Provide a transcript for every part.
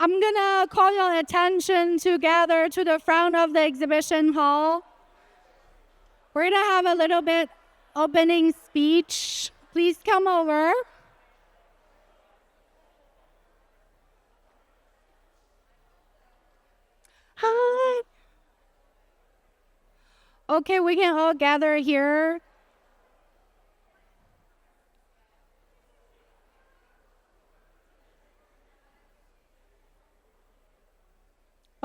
I'm gonna call your attention to gather to the front of the exhibition hall. We're gonna have a little bit opening speech. Please come over. Hi. Okay, we can all gather here.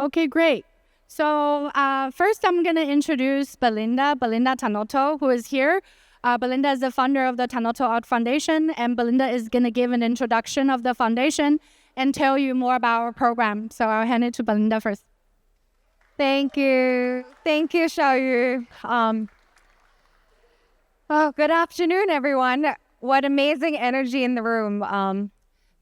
Okay, great. So first I'm going to introduce Belinda Tanoto, who is here. Belinda is the founder of the Tanoto Art Foundation, and Belinda is going to give an introduction of the foundation and tell you more about our program. So I'll hand it to Belinda first. Thank you, Xiaoyu. Good afternoon, everyone. What amazing energy in the room.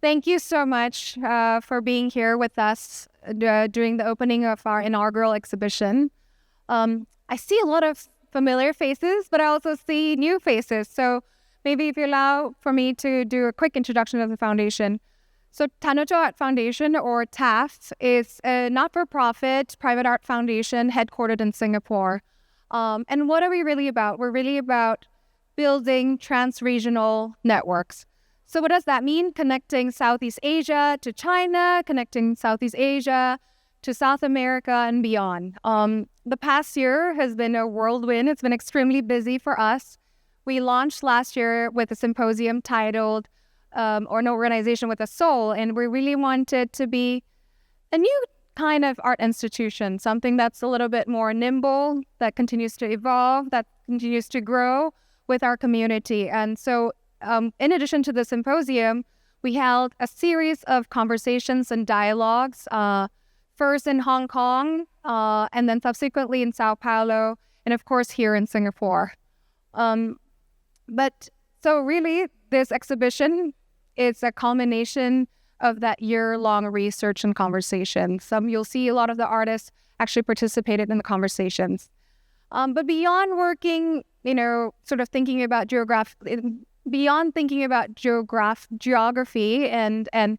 Thank you so much for being here with us during the opening of our inaugural exhibition. I see a lot of familiar faces, but I also see new faces. So maybe if you allow for me to do a quick introduction of the foundation. So Tanoto Art Foundation, or TAF, is a not-for-profit private art foundation headquartered in Singapore. And what are we really about? We're really about building trans-regional networks. So what does that mean? Connecting Southeast Asia to China, connecting Southeast Asia to South America and beyond. The past year has been a whirlwind. It's been extremely busy for us. We launched last year with a symposium titled or an organization with a soul, and we really wanted to be a new kind of art institution, something that's a little bit more nimble, that continues to evolve, that continues to grow with our community. And so in addition to the symposium, we held a series of conversations and dialogues, first in Hong Kong, and then subsequently in Sao Paulo, and of course here in Singapore. But so really, this exhibition is a culmination of that year-long research and conversations. You'll see a lot of the artists actually participated in the conversations. But beyond working, sort of thinking about geography and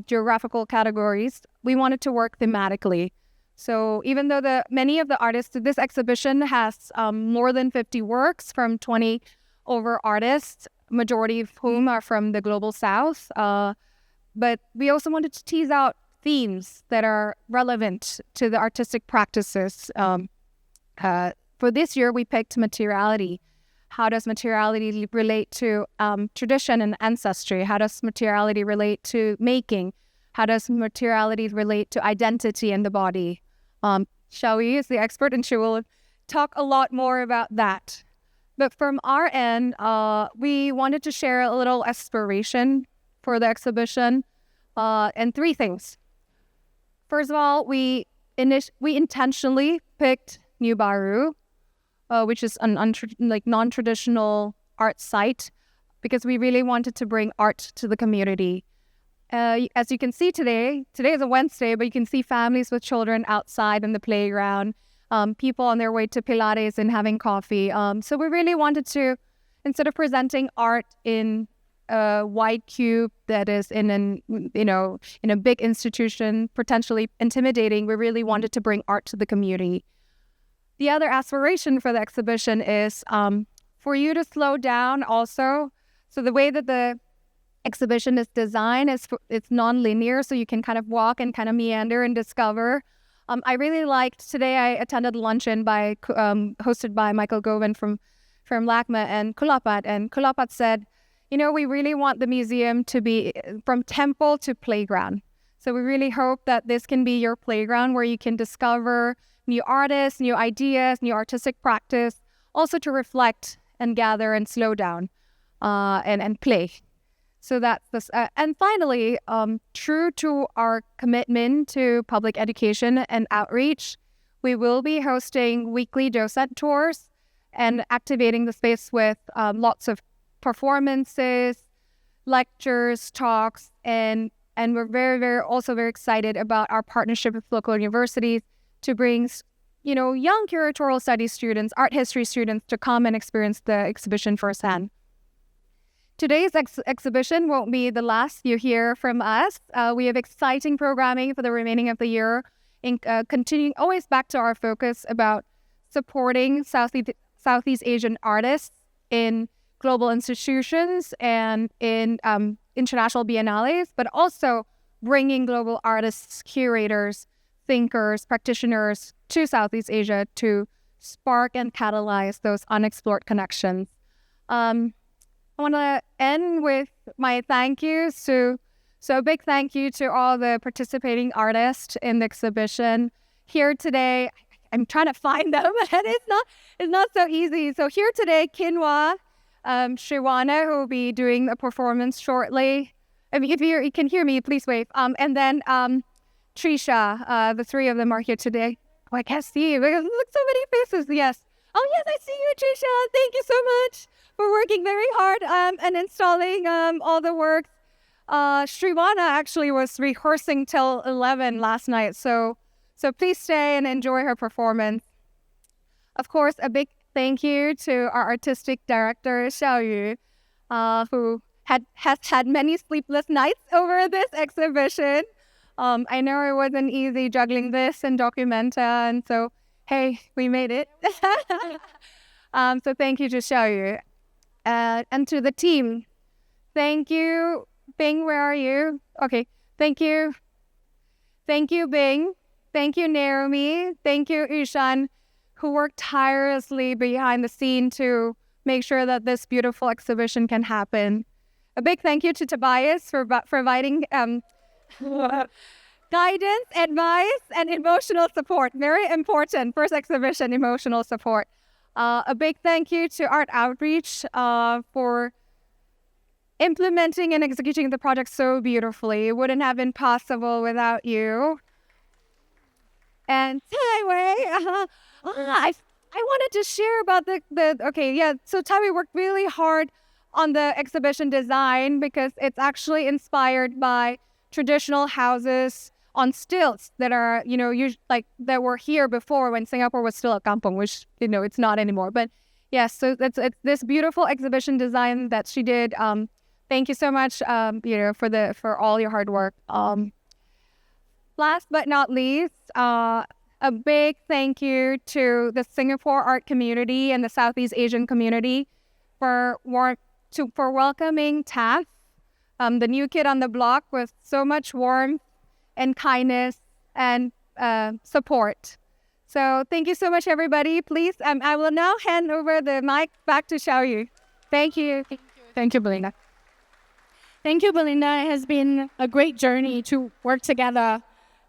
geographical categories, we wanted to work thematically. So even though many of the artists, this exhibition has more than 50 works from 20 over artists, majority of whom are from the Global South. But we also wanted to tease out themes that are relevant to the artistic practices. For this year, we picked materiality. How does materiality relate to tradition and ancestry? How does materiality relate to making? How does materiality relate to identity and the body? Xiaoyu is the expert, and she will talk a lot more about that. But from our end, we wanted to share a little aspiration for the exhibition, and three things. First of all, we intentionally picked New Bahru, which is an non-traditional art site, because we really wanted to bring art to the community. As you can see today is a Wednesday, but you can see families with children outside in the playground, people on their way to Pilates and having coffee. So we really wanted to, instead of presenting art in a white cube that is in a big institution, potentially intimidating, we really wanted to bring art to the community. The other aspiration for the exhibition is for you to slow down also. So the way that the exhibition is designed it's non-linear, so you can kind of walk and kind of meander and discover. I really liked, today I attended luncheon hosted by Michael Govan from LACMA and Kulapat. And Kulapat said, we really want the museum to be from temple to playground. So we really hope that this can be your playground where you can discover new artists, new ideas, new artistic practice, also to reflect and gather and slow down and play. So that's this. And finally, true to our commitment to public education and outreach, we will be hosting weekly docent tours and activating the space with lots of performances, lectures, talks, and we're very, very also very excited about our partnership with local universities to bring, young curatorial studies students, art history students to come and experience the exhibition firsthand. today's exhibition won't be the last you hear from us. We have exciting programming for the remaining of the year, in continuing always back to our focus about supporting Southeast Asian artists in global institutions and in international biennales, but also bringing global artists, curators, thinkers, practitioners to Southeast Asia to spark and catalyze those unexplored connections. I want to end with my thank yous. So a big thank you to all the participating artists in the exhibition. Here today, I'm trying to find them, and it's not so easy. So here today, Kinwa, Sriwhana, who will be doing a performance shortly. I mean, if you can hear me, please wave. And then Trisha, the three of them are here today. Oh, I can't see you. Look, so many faces. Yes. Oh, yes, I see you, Trisha. Thank you so much for working very hard and installing all the work. Sriwhana actually was rehearsing till 11 last night. So please stay and enjoy her performance. Of course, a big thank you to our artistic director, Xiaoyu, who has had many sleepless nights over this exhibition. I know it wasn't easy juggling this and Documenta, and so, hey, we made it. So thank you to Xiaoyu. And to the team, thank you. Bing, where are you? Okay, thank you. Thank you, Bing. Thank you, Naomi. Thank you, Yushan, who worked tirelessly behind the scene to make sure that this beautiful exhibition can happen. A big thank you to Tobias for providing guidance, advice, and emotional support. Very important. First exhibition, emotional support. A big thank you to Art Outreach for implementing and executing the project so beautifully. It wouldn't have been possible without you. And Taiwei, I wanted to share about so Taiwei worked really hard on the exhibition design because it's actually inspired by traditional houses on stilts that are, that were here before when Singapore was still a kampong, which, it's not anymore. But yes, so it's this beautiful exhibition design that she did. Thank you so much, for all your hard work. Last but not least, a big thank you to the Singapore art community and the Southeast Asian community for welcoming Taff, the new kid on the block, with so much warmth and kindness and support. So thank you so much, everybody. Please, I will now hand over the mic back to Xiaoyu. Thank you. Thank you, Belinda. Thank you, Belinda. It has been a great journey to work together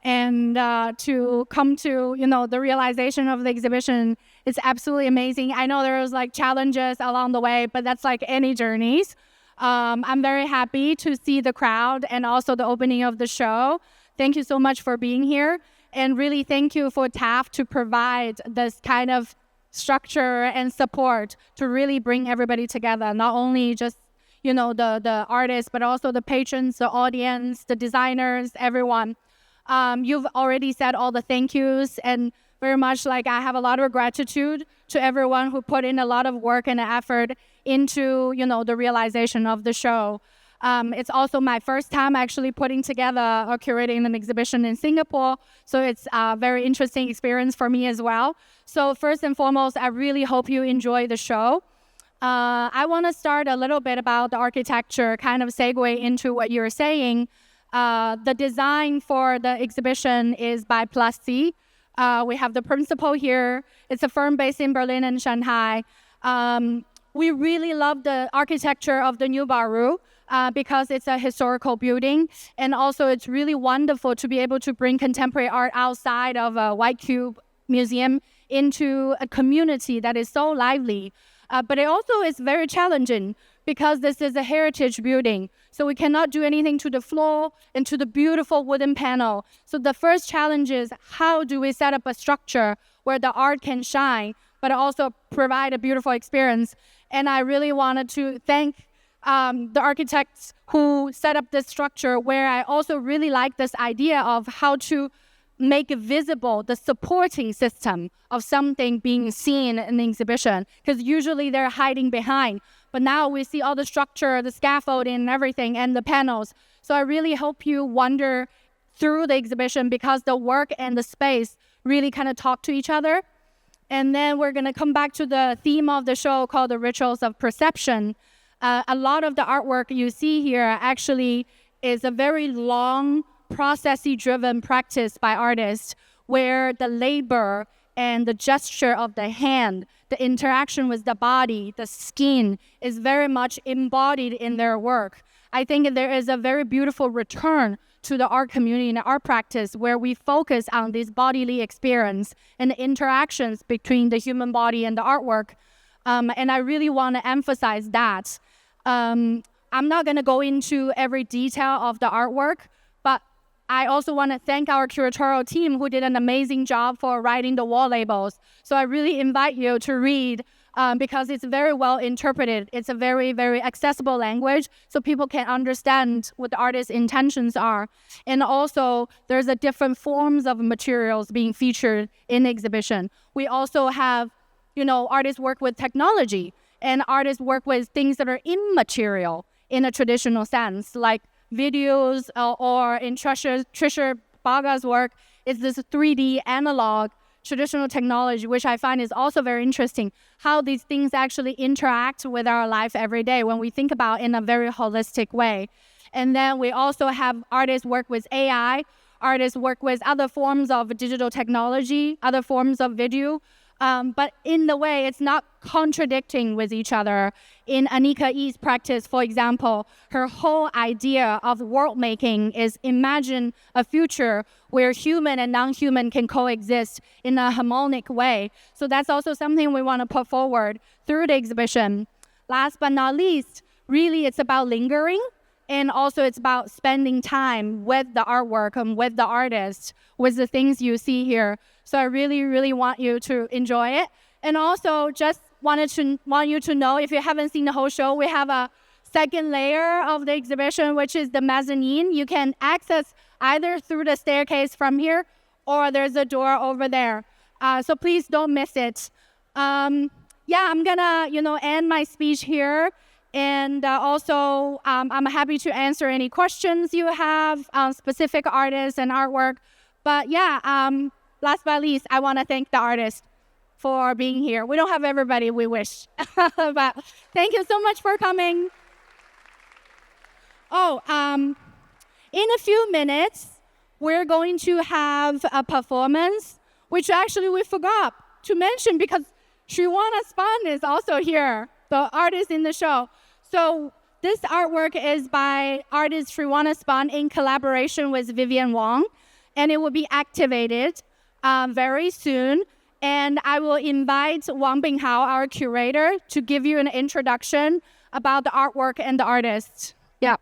and to come to, the realization of the exhibition. It's absolutely amazing. I know there was challenges along the way, but that's like any journeys. I'm very happy to see the crowd and also the opening of the show. Thank you so much for being here. And really thank you for TAF to provide this kind of structure and support to really bring everybody together, not only just the artists, but also the patrons, the audience, the designers, everyone. You've already said all the thank yous, and very much I have a lot of gratitude to everyone who put in a lot of work and effort into, the realization of the show. It's also my first time actually putting together or curating an exhibition in Singapore, so it's a very interesting experience for me as well. So first and foremost, I really hope you enjoy the show. I want to start a little bit about the architecture, kind of segue into what you're saying. The design for the exhibition is by Plus C. We have the principal here. It's a firm based in Berlin and Shanghai. We really love the architecture of the new Bahru because it's a historical building. And also it's really wonderful to be able to bring contemporary art outside of a white cube museum into a community that is so lively. But it also is very challenging because this is a heritage building. So we cannot do anything to the floor and to the beautiful wooden panel. So the first challenge is, how do we set up a structure where the art can shine, but also provide a beautiful experience? And I really wanted to thank the architects who set up this structure, where I also really like this idea of how to make visible the supporting system of something being seen in the exhibition, because usually they're hiding behind. but now we see all the structure, the scaffolding and everything, and the panels. So I really hope you wander through the exhibition because the work and the space really kind of talk to each other. And then we're going to come back to the theme of the show called the Rituals of Perception. A lot of the artwork you see here actually is a very long, processy-driven practice by artists where the labor and the gesture of the hand, the interaction with the body, the skin is very much embodied in their work. I think there is a very beautiful return to the art community and art practice where we focus on this bodily experience and the interactions between the human body and the artwork. And I really want to emphasize that. I'm not going to go into every detail of the artwork, but I also want to thank our curatorial team who did an amazing job for writing the wall labels. So I really invite you to read because it's very well interpreted. It's a very, very accessible language so people can understand what the artist's intentions are. And also, there's a different forms of materials being featured in the exhibition. We also have, artists work with technology and artists work with things that are immaterial in a traditional sense, like videos or in Trisha Baga's work is this 3D analog traditional technology, which I find is also very interesting, how these things actually interact with our life every day when we think about in a very holistic way. And then we also have artists work with AI, artists work with other forms of digital technology, other forms of video, but in the way it's not contradicting with each other. In Anika Yi's practice, for example, her whole idea of world making is imagine a future where human and non-human can coexist in a harmonic way. So that's also something we want to put forward through the exhibition. Last but not least, really it's about lingering. And also it's about spending time with the artwork and with the artist, with the things you see here. So I really, really want you to enjoy it. And also just want you to know, if you haven't seen the whole show, we have a second layer of the exhibition, which is the mezzanine. You can access either through the staircase from here, or there's a door over there. So please don't miss it. I'm gonna, end my speech here. And also, I'm happy to answer any questions you have on specific artists and artwork. But last but not least, I want to thank the artist for being here. We don't have everybody we wish, but thank you so much for coming. In a few minutes, we're going to have a performance, which actually we forgot to mention because Sriwhana Spong is also here, the artist in the show. So this artwork is by artist Sriwhana Spong in collaboration with Vivian Wang, and it will be activated very soon. And I will invite Wang Binghao, our curator, to give you an introduction about the artwork and the artist. Yeah.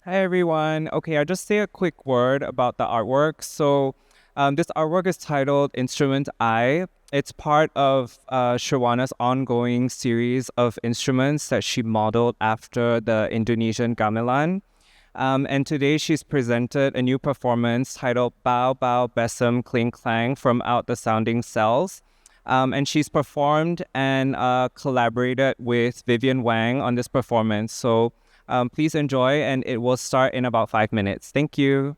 Hi, everyone. Okay, I'll just say a quick word about the artwork. So this artwork is titled Instrument I. It's part of Sriwhana's ongoing series of instruments that she modeled after the Indonesian gamelan. And today she's presented a new performance titled Bau-bau, Besem, cling-clang from Out the Sounding Cells. And she's performed and collaborated with Vivian Wang on this performance. So please enjoy, and it will start in about 5 minutes. Thank you.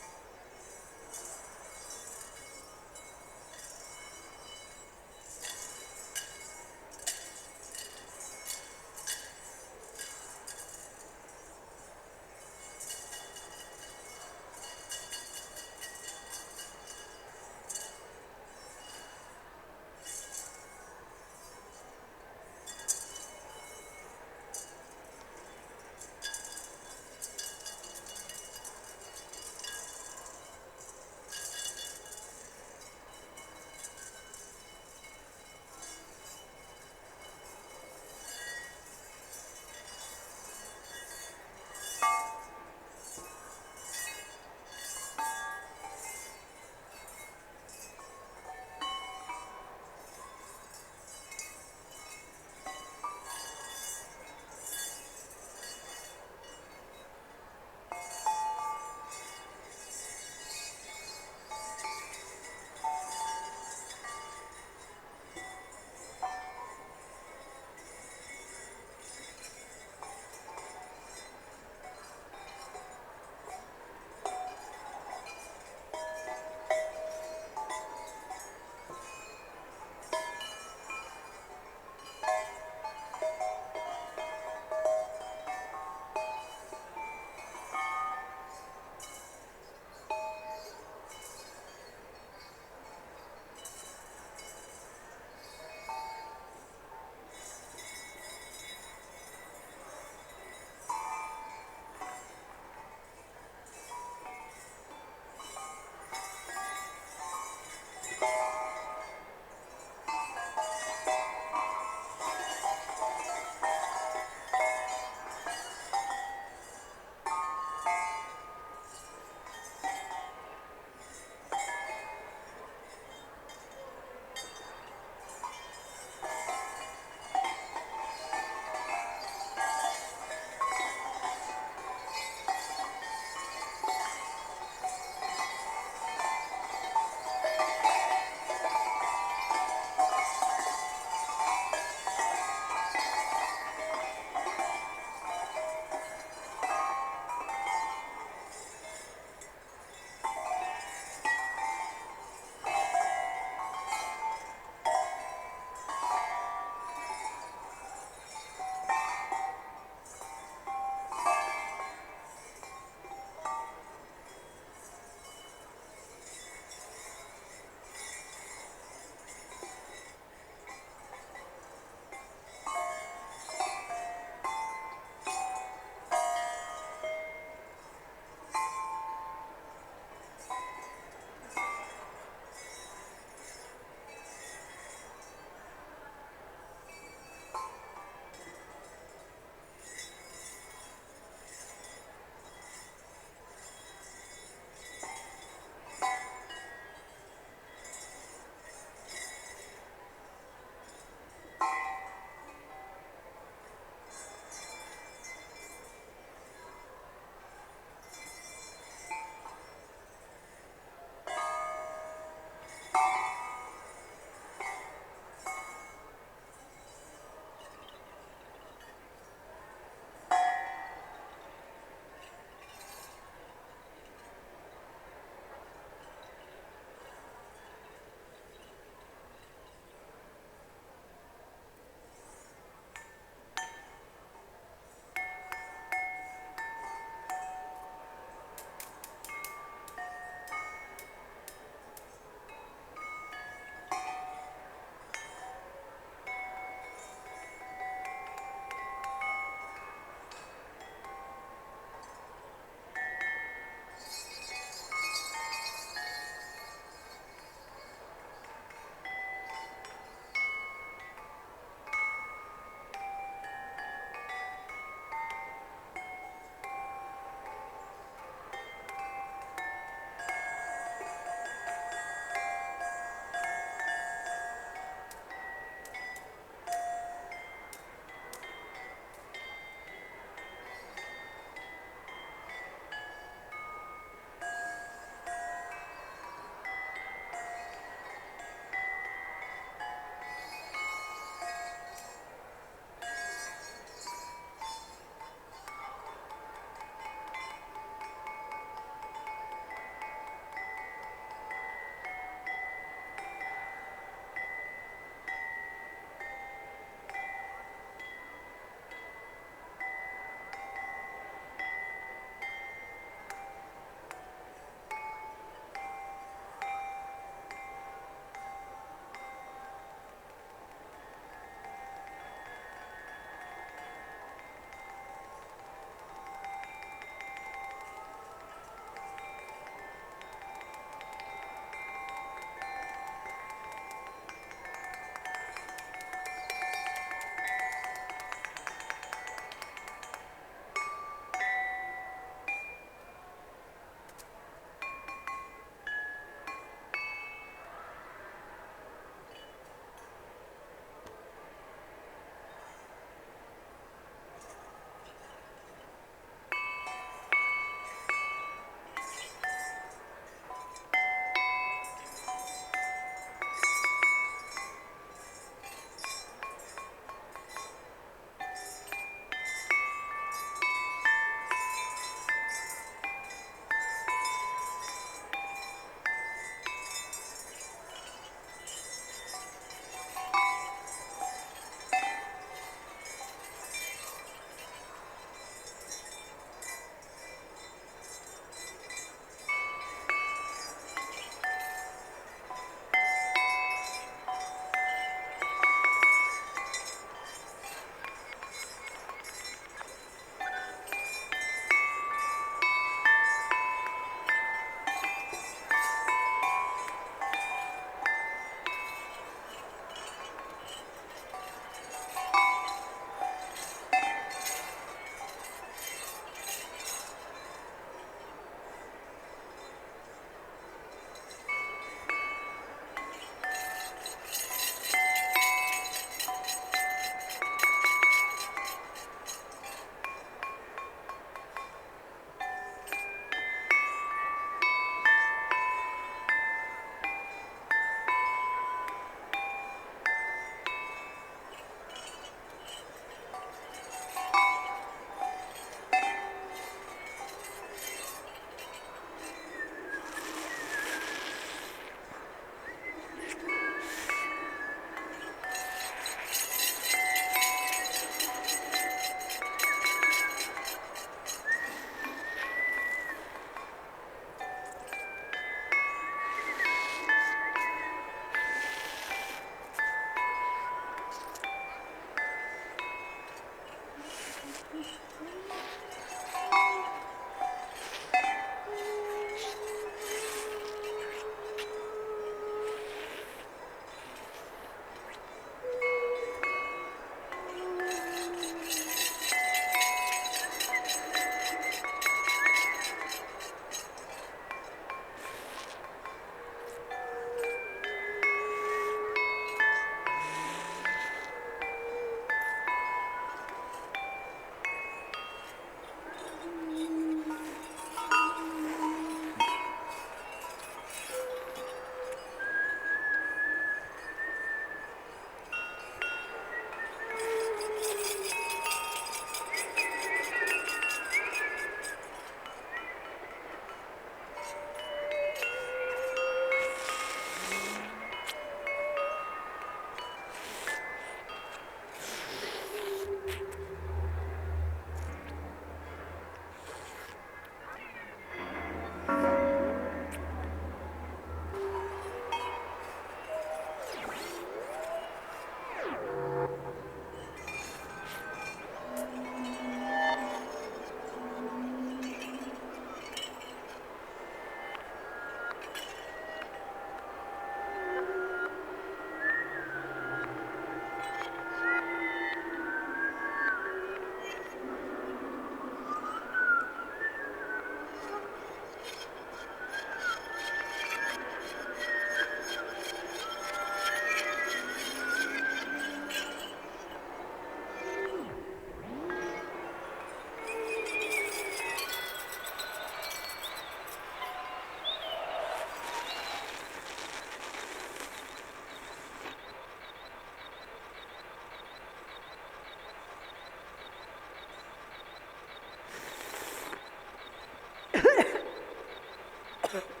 Thank you.